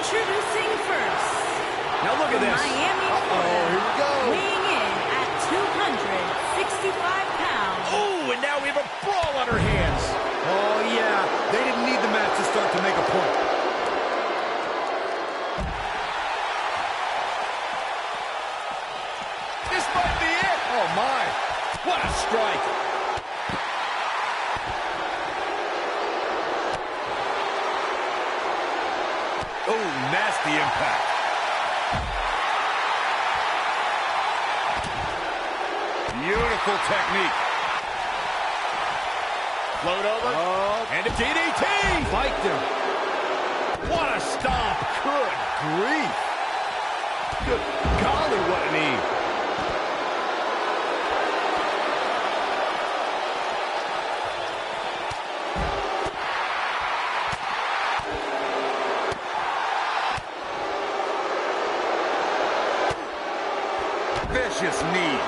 Introducing first. Now look at this. Miami, Here we go. weighing in at 265 pounds. Oh, and now we have a brawl on our hands. Oh, yeah. They didn't need the match to start to make a point. This might be it. Oh, my. What a strike. Oh, nasty impact. Beautiful technique. Float over. Oh. And a DDT. Spiked him. What a stomp. Good grief. Good golly, what a knee. Vicious knee.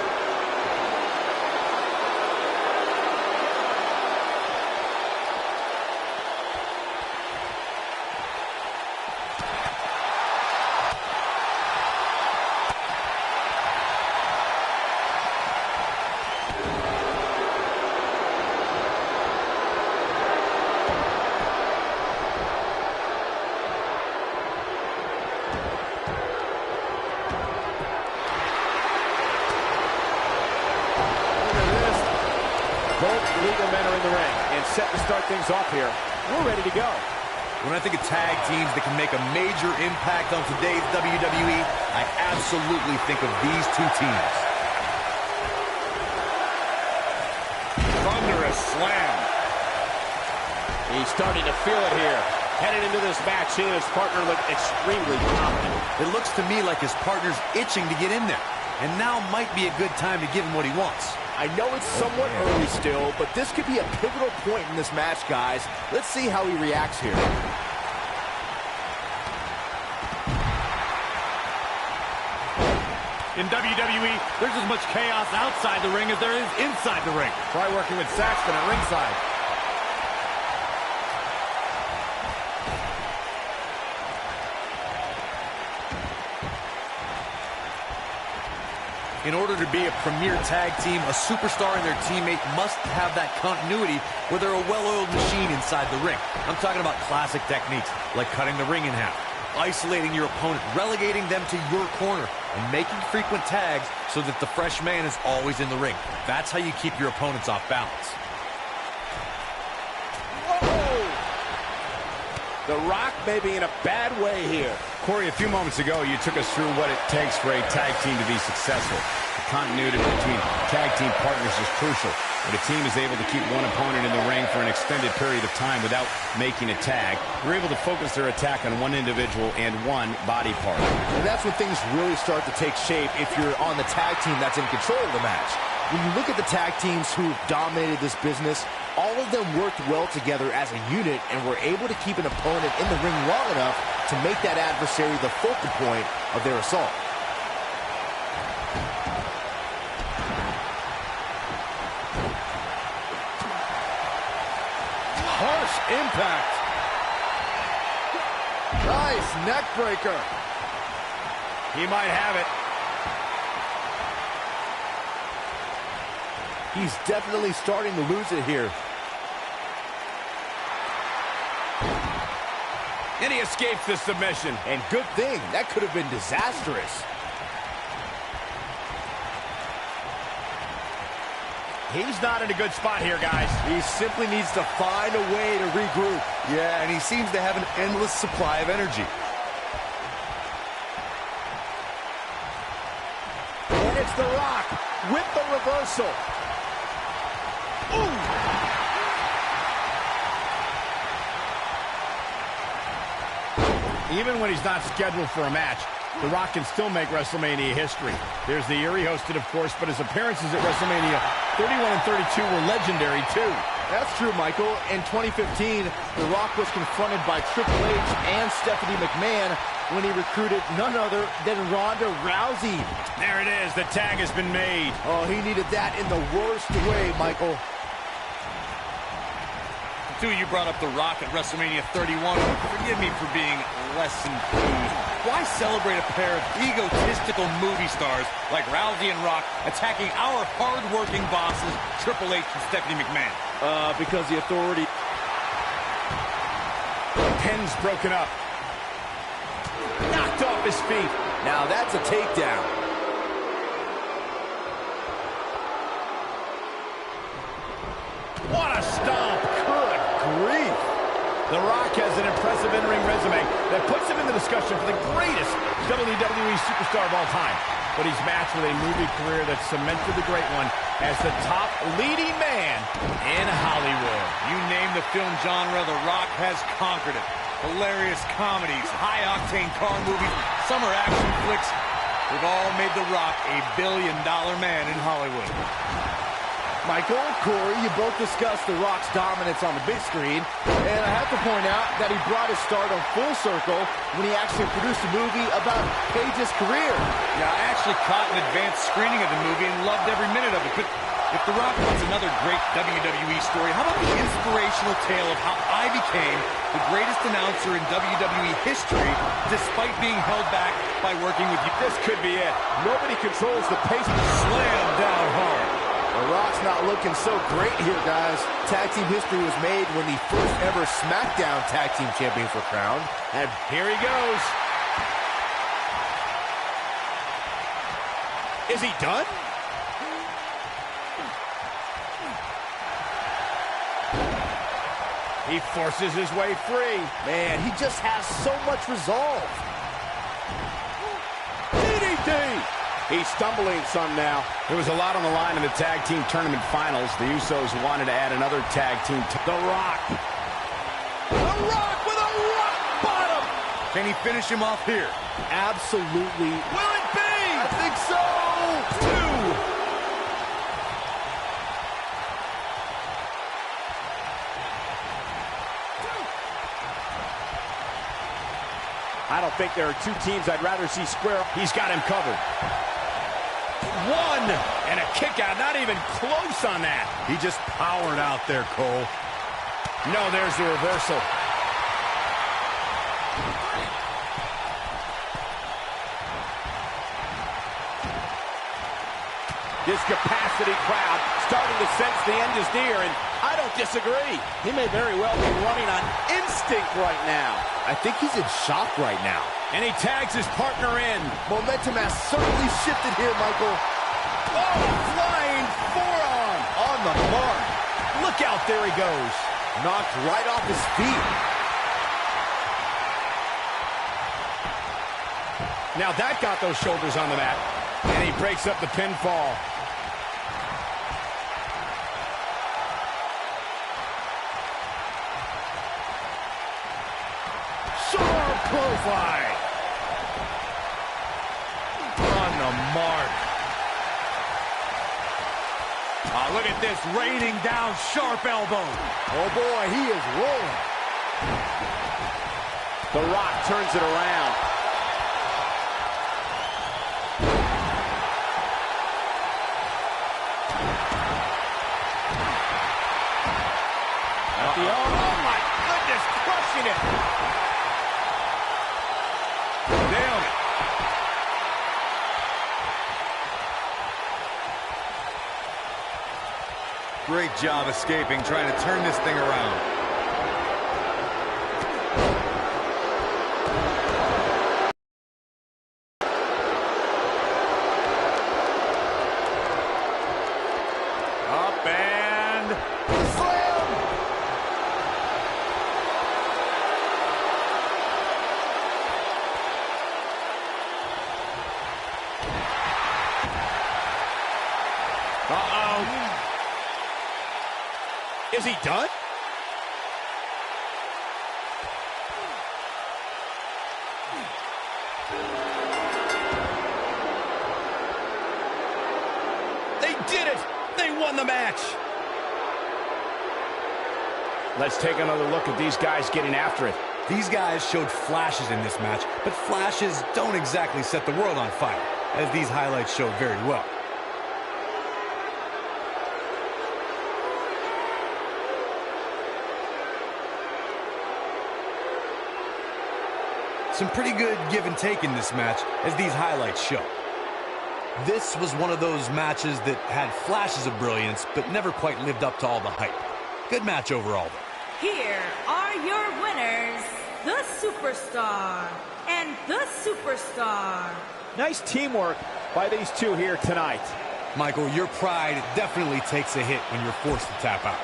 Both legal men are in the ring and set to start things off here. We're ready to go. When I think of tag teams that can make a major impact on today's WWE, I absolutely think of these two teams. Thunderous slam. He's starting to feel it here. Headed into this match, he and his partner look extremely confident. It looks to me like his partner's itching to get in there. And now might be a good time to give him what he wants. I know it's somewhat early still, but this could be a pivotal point in this match, guys. Let's see how he reacts here. In WWE, there's as much chaos outside the ring as there is inside the ring. Try working with Saxton at ringside. In order to be a premier tag team, a superstar and their teammate must have that continuity where they're a well-oiled machine inside the ring. I'm talking about classic techniques, like cutting the ring in half, isolating your opponent, relegating them to your corner, and making frequent tags so that the fresh man is always in the ring. That's how you keep your opponents off balance. Whoa! The Rock may be in a bad way here. Corey, a few moments ago, you took us through what it takes for a tag team to be successful. The continuity between tag team partners is crucial. When a team is able to keep one opponent in the ring for an extended period of time without making a tag, they're able to focus their attack on one individual and one body part. And that's when things really start to take shape if you're on the tag team that's in control of the match. When you look at the tag teams who've dominated this business, all of them worked well together as a unit and were able to keep an opponent in the ring long enough to make that adversary the focal point of their assault. Harsh impact. Nice neck breaker. He might have it. He's definitely starting to lose it here. And he escapes the submission. And good thing. That could have been disastrous. He's not in a good spot here, guys. He simply needs to find a way to regroup. Yeah, and he seems to have an endless supply of energy. And it's The Rock with the reversal. Ooh! Even when he's not scheduled for a match, The Rock can still make WrestleMania history. There's the year he hosted, of course, but his appearances at WrestleMania 31 and 32 were legendary, too. That's true, Michael. In 2015, The Rock was confronted by Triple H and Stephanie McMahon when he recruited none other than Ronda Rousey. There it is. The tag has been made. Oh, he needed that in the worst way, Michael. too, you brought up The Rock at WrestleMania 31. Forgive me for being less enthused. Why celebrate a pair of egotistical movie stars like Rousey and Rock attacking our hard-working bosses, Triple H and Stephanie McMahon? Because the authority... Pin's broken up. Knocked off his feet. Now that's a takedown. What a stomp. Good grief. The Rock has an impressive in-ring resume that puts him in the discussion for the greatest WWE superstar of all time. But he's matched with a movie career that cemented the great one as the top leading man in Hollywood. You name the film genre, The Rock has conquered it. Hilarious comedies, high-octane car movies, summer action flicks. They've all made The Rock a billion-dollar man in Hollywood. Michael, Corey, you both discussed The Rock's dominance on the big screen, and I have to point out that he brought his stardom full circle when he actually produced a movie about Paige's career. Yeah, I actually caught an advanced screening of the movie and loved every minute of it. But if The Rock wants another great WWE story, how about the inspirational tale of how I became the greatest announcer in WWE history despite being held back by working with you? This could be it. Nobody controls the pace. Slam down hard. The Rock's not looking so great here, guys. Tag team history was made when the first ever SmackDown Tag Team Champions were crowned. And here he goes. Is he done? He forces his way free. Man, he just has so much resolve. DDT! He's stumbling some now. There was a lot on the line in the tag team tournament finals. The Usos wanted to add another tag team. The Rock. The Rock with a rock bottom. Can he finish him off here? Absolutely. Will it be? I think so. 2. I don't think there are two teams I'd rather see square. He's got him covered. 1 and a kick out, not even close on that. He just powered out there, Cole. No, there's the reversal. This capacity crowd starting to sense the end is near, and I don't disagree. He may very well be running on instinct right now. I think he's in shock right now. And he tags his partner in. Momentum has certainly shifted here, Michael. Oh, flying forearm. On the mark. Look out, there he goes. Knocked right off his feet. Now that got those shoulders on the mat. And he breaks up the pinfall. Sharp clothesline. On the mark. Oh, look at this, raining down sharp elbow. Oh, boy, he is rolling. The Rock turns it around. Oh, my goodness, crushing it. Nailed it. Great job escaping, trying to turn this thing around. Up and... Slam! Uh-oh. Is he done? They did it! They won the match! Let's take another look at these guys getting after it. These guys showed flashes in this match, but flashes don't exactly set the world on fire, as these highlights show very well. Some pretty good give and take in this match, as these highlights show. This was one of those matches that had flashes of brilliance, but never quite lived up to all the hype. Good match overall, though. Here are your winners, the Superstar and the Superstar. Nice teamwork by these two here tonight. Michael, your pride definitely takes a hit when you're forced to tap out.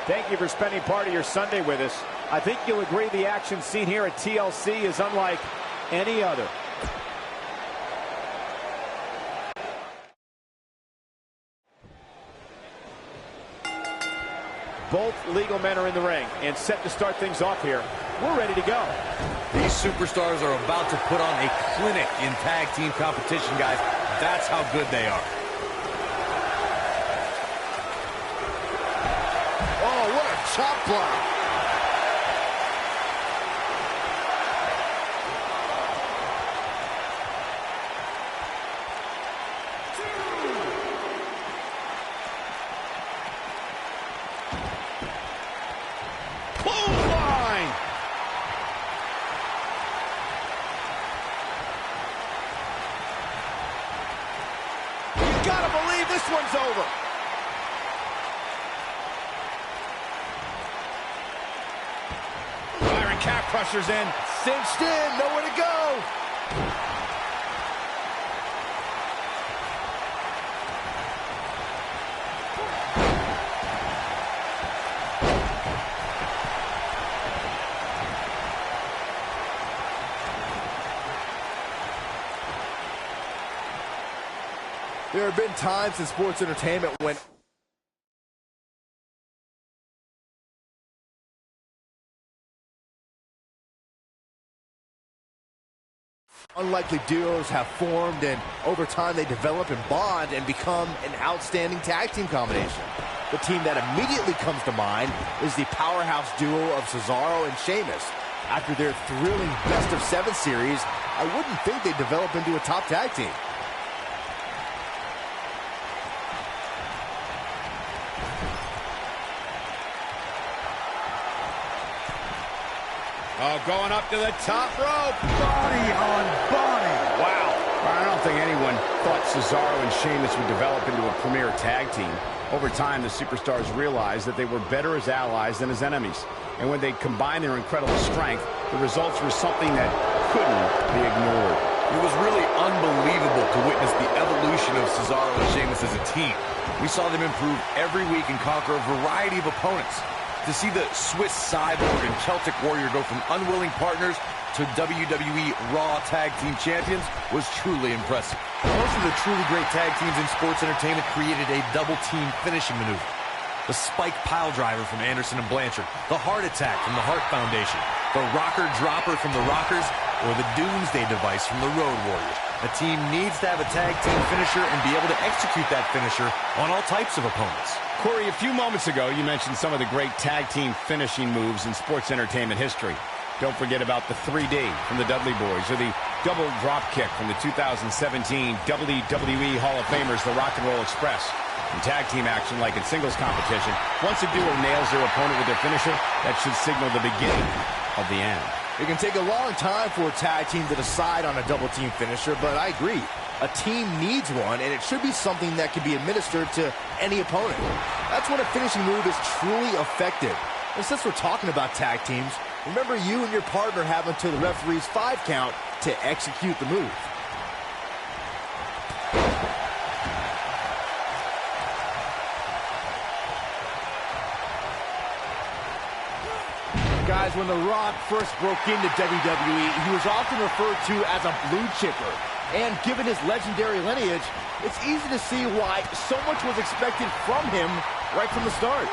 Thank you for spending part of your Sunday with us. I think you'll agree the action seen here at TLC is unlike any other. Both legal men are in the ring and set to start things off here. We're ready to go. These superstars are about to put on a clinic in tag team competition, guys. That's how good they are. Oh, what a chop block. Clothesline! You gotta believe this one's over. Byron calf crushers in. Cinched in, nowhere to go. There have been times in sports entertainment when unlikely duos have formed, and over time they develop and bond and become an outstanding tag team combination. The team that immediately comes to mind is the powerhouse duo of Cesaro and Sheamus. After their thrilling best-of-7 series, I wouldn't think they'd develop into a top tag team. Oh, going up to the top rope. Body on body. Wow. I don't think anyone thought Cesaro and Sheamus would develop into a premier tag team. Over time, the superstars realized that they were better as allies than as enemies. And when they combined their incredible strength, the results were something that couldn't be ignored. It was really unbelievable to witness the evolution of Cesaro and Sheamus as a team. We saw them improve every week and conquer a variety of opponents. To see the Swiss Cyborg and Celtic Warrior go from unwilling partners to WWE Raw Tag Team Champions was truly impressive. Most of the truly great tag teams in sports entertainment created a double-team finishing maneuver. The Spike Pile Driver from Anderson and Blanchard, the Heart Attack from the Hart Foundation, the Rocker Dropper from the Rockers, or the Doomsday Device from the Road Warriors. A team needs to have a tag team finisher and be able to execute that finisher on all types of opponents. Corey, a few moments ago, you mentioned some of the great tag team finishing moves in sports entertainment history. Don't forget about the 3D from the Dudley Boys, or the double drop kick from the 2017 WWE Hall of Famers, the Rock and Roll Express. In tag team action, like in singles competition, once a duo nails their opponent with their finisher, that should signal the beginning of the end. It can take a long time for a tag team to decide on a double team finisher, but I agree. A team needs one, and it should be something that can be administered to any opponent. That's when a finishing move is truly effective. And since we're talking about tag teams, remember you and your partner have until the referee's 5 count to execute the move. Guys, when The Rock first broke into WWE, he was often referred to as a blue chipper. And given his legendary lineage, it's easy to see why so much was expected from him right from the start.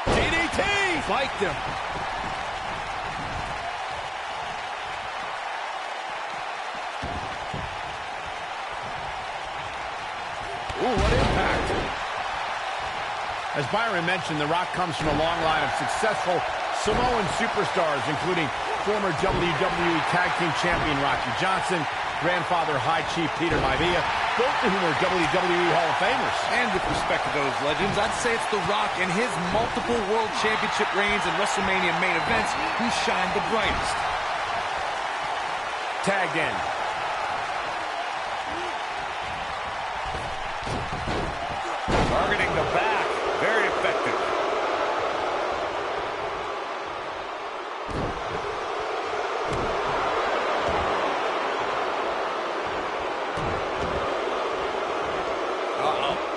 DDT! Spiked him. Ooh, what impact. As Byron mentioned, The Rock comes from a long line of successful Samoan superstars, including former WWE Tag Team Champion Rocky Johnson, grandfather High Chief Peter Maivia, both of whom are WWE Hall of Famers. And with respect to those legends, I'd say it's The Rock and his multiple World Championship reigns and WrestleMania main events who shine the brightest. Tagged in. Targeting the back. Very effective.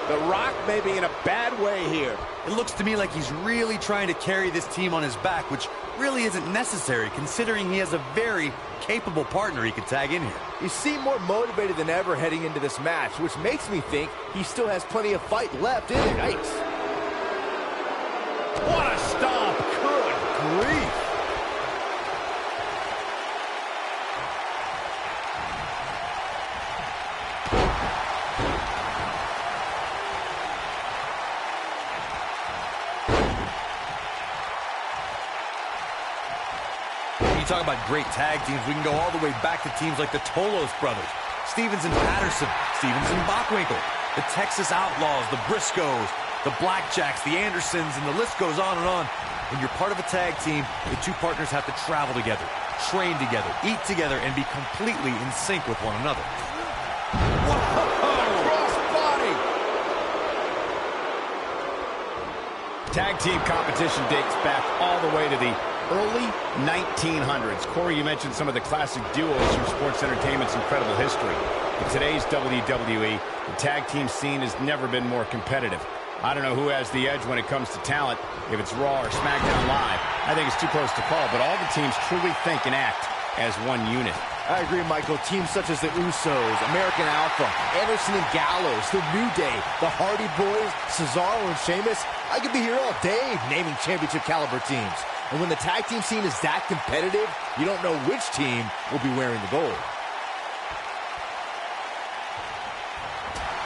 The Rock may be in a bad way here. It looks to me like he's really trying to carry this team on his back, which really isn't necessary considering he has a very capable partner he could tag in here. He seemed more motivated than ever heading into this match, which makes me think he still has plenty of fight left in him. Nice. What a stomp. Good grief. You talk about great tag teams, we can go all the way back to teams like the Tolos brothers, Stevens and Patterson, Stevens and Bockwinkel, the Texas Outlaws, the Briscoes, the Blackjacks, the Andersons, and the list goes on and on. When you're part of a tag team, the two partners have to travel together, train together, eat together, and be completely in sync with one another. Crossbody. Tag team competition dates back all the way to the early 1900s. Corey, you mentioned some of the classic duos from sports entertainment's incredible history. In today's WWE, the tag team scene has never been more competitive. I don't know who has the edge when it comes to talent, if it's Raw or SmackDown Live. I think it's too close to call, but all the teams truly think and act as one unit. I agree, Michael. Teams such as the Usos, American Alpha, Anderson and Gallows, The New Day, the Hardy Boys, Cesaro and Sheamus. I could be here all day naming championship caliber teams. And when the tag team scene is that competitive, you don't know which team will be wearing the gold.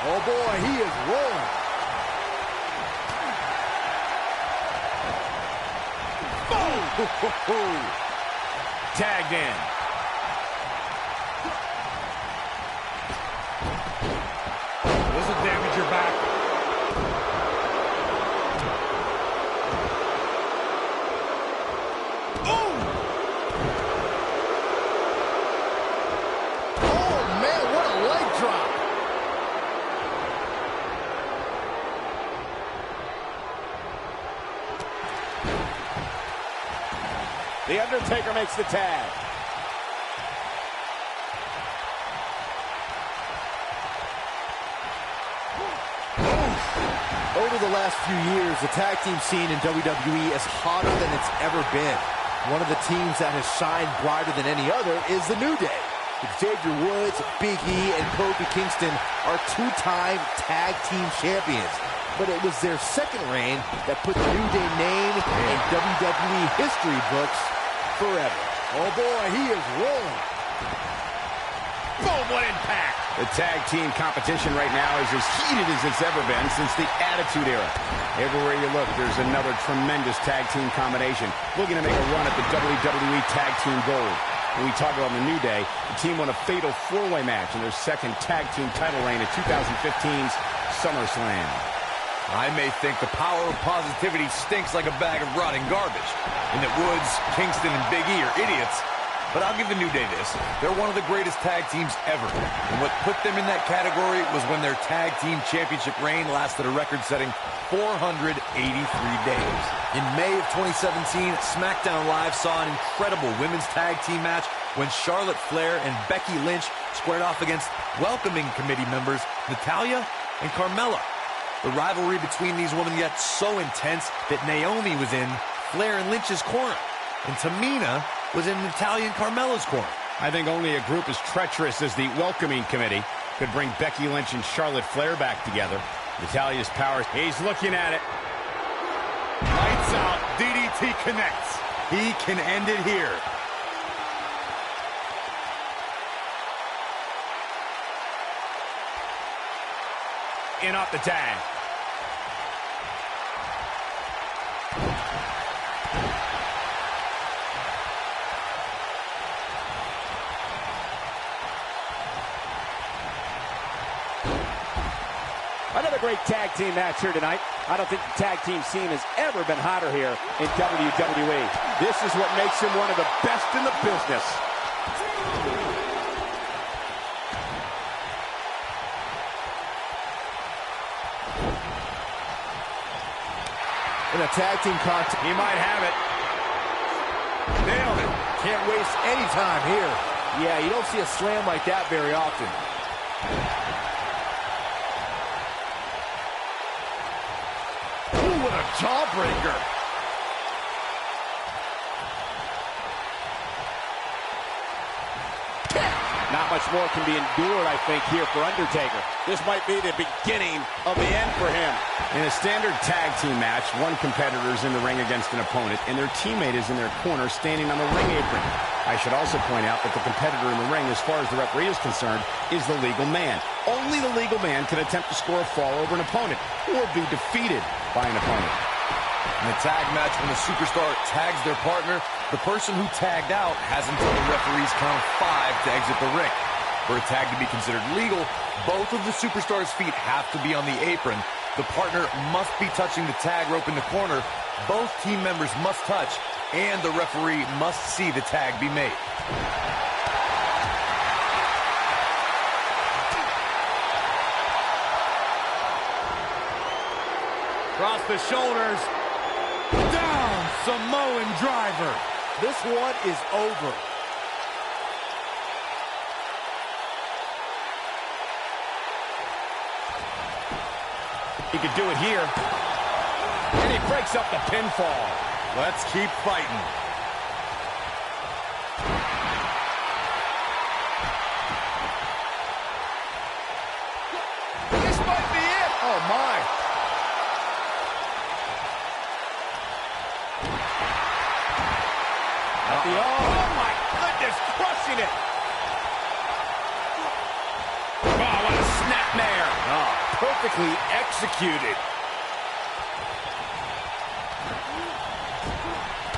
Oh boy, he is rolling. Boom! Tagged in. This will damage your back. The Undertaker makes the tag. Over the last few years, the tag team scene in WWE is hotter than it's ever been. One of the teams that has shined brighter than any other is the New Day. Xavier Woods, Big E, and Kofi Kingston are two-time tag team champions. But it was their second reign that put the New Day name in WWE history books forever. Oh boy, he is rolling. Boom, what impact. The tag team competition right now is as heated as it's ever been since the Attitude Era. Everywhere you look, there's another tremendous tag team combination looking to make a run at the WWE Tag Team Gold. When we talk about the New Day, the team won a fatal four-way match in their second tag team title reign at 2015's SummerSlam. I may think the power of positivity stinks like a bag of rotting garbage, and that Woods, Kingston, and Big E are idiots, but I'll give the New Day this. They're one of the greatest tag teams ever, and what put them in that category was when their tag team championship reign lasted a record-setting 483 days. In May of 2017, SmackDown Live saw an incredible women's tag team match when Charlotte Flair and Becky Lynch squared off against welcoming committee members Natalya and Carmella. The rivalry between these women got so intense that Naomi was in Flair and Lynch's corner, and Tamina was in Natalya and Carmella's corner. I think only a group as treacherous as the welcoming committee could bring Becky Lynch and Charlotte Flair back together. Natalya's powers, he's looking at it. Lights out, DDT connects. He can end it here. In off the tag. Another great tag team match here tonight. I don't think the tag team scene has ever been hotter here in WWE. This is what makes him one of the best in the business. In a tag team contest, He might have it. Nailed it. Can't waste any time here. yeah, you don't see a slam like that very often. Ooh, what a jawbreaker. Not much more can be endured, I think, here for Undertaker. This might be the beginning of the end for him. In a standard tag team match, one competitor is in the ring against an opponent, and their teammate is in their corner standing on the ring apron. I should also point out that the competitor in the ring, as far as the referee is concerned, is the legal man. Only the legal man can attempt to score a fall over an opponent or be defeated by an opponent. In a tag match, when a superstar tags their partner, the person who tagged out has until the referee's count of 5 to exit the ring. For a tag to be considered legal, both of the superstars' feet have to be on the apron. The partner must be touching the tag rope in the corner. Both team members must touch, and the referee must see the tag be made. Across the shoulders. Down, Samoan driver. This one is over. He could do it here. And he breaks up the pinfall. Let's keep fighting. This might be it. Oh, my. Oh, my goodness, crushing it. Oh, what a snapmare. Oh, perfectly executed.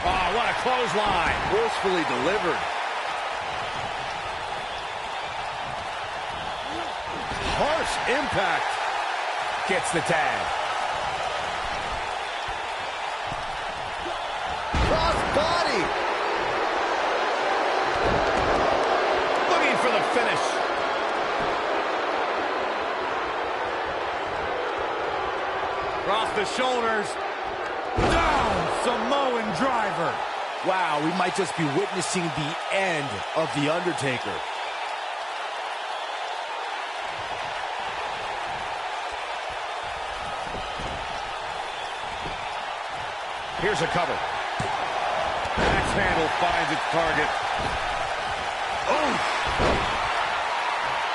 Oh, what a clothesline. Forcefully delivered. Harsh impact. Gets the tag. Cross body. Looking for the finish. Across the shoulders. Down, Samoan driver. Wow, we might just be witnessing the end of The Undertaker. Here's a cover. Axe handle finds its target. Oh!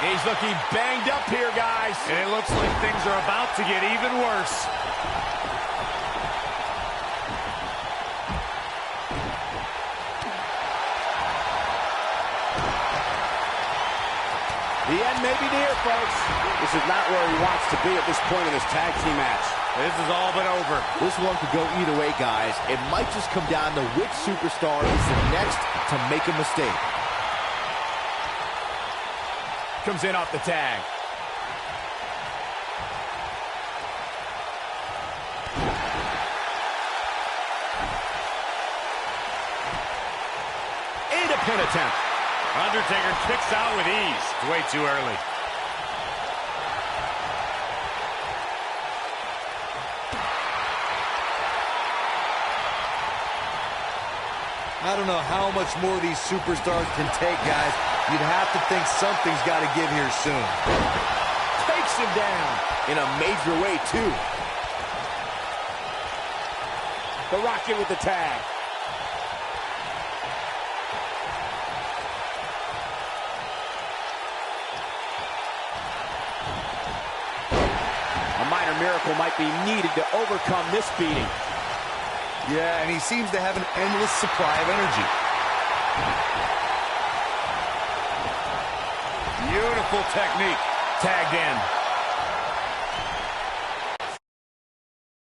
He's looking banged up here, guys. And it looks like things are about to get even worse. The end may be near, folks. This is not where he wants to be at this point in this tag team match. This is all but over. This one could go either way, guys. It might just come down to which superstar is the next to make a mistake. Comes in off the tag. And a pin attempt. Undertaker kicks out with ease. It's way too early. I don't know how much more these superstars can take, guys. You'd have to think something's got to give here soon. Takes him down in a major way, too. The Rocket with the tag. A minor miracle might be needed to overcome this beating. Yeah, and he seems to have an endless supply of energy. Beautiful technique. Tagged in.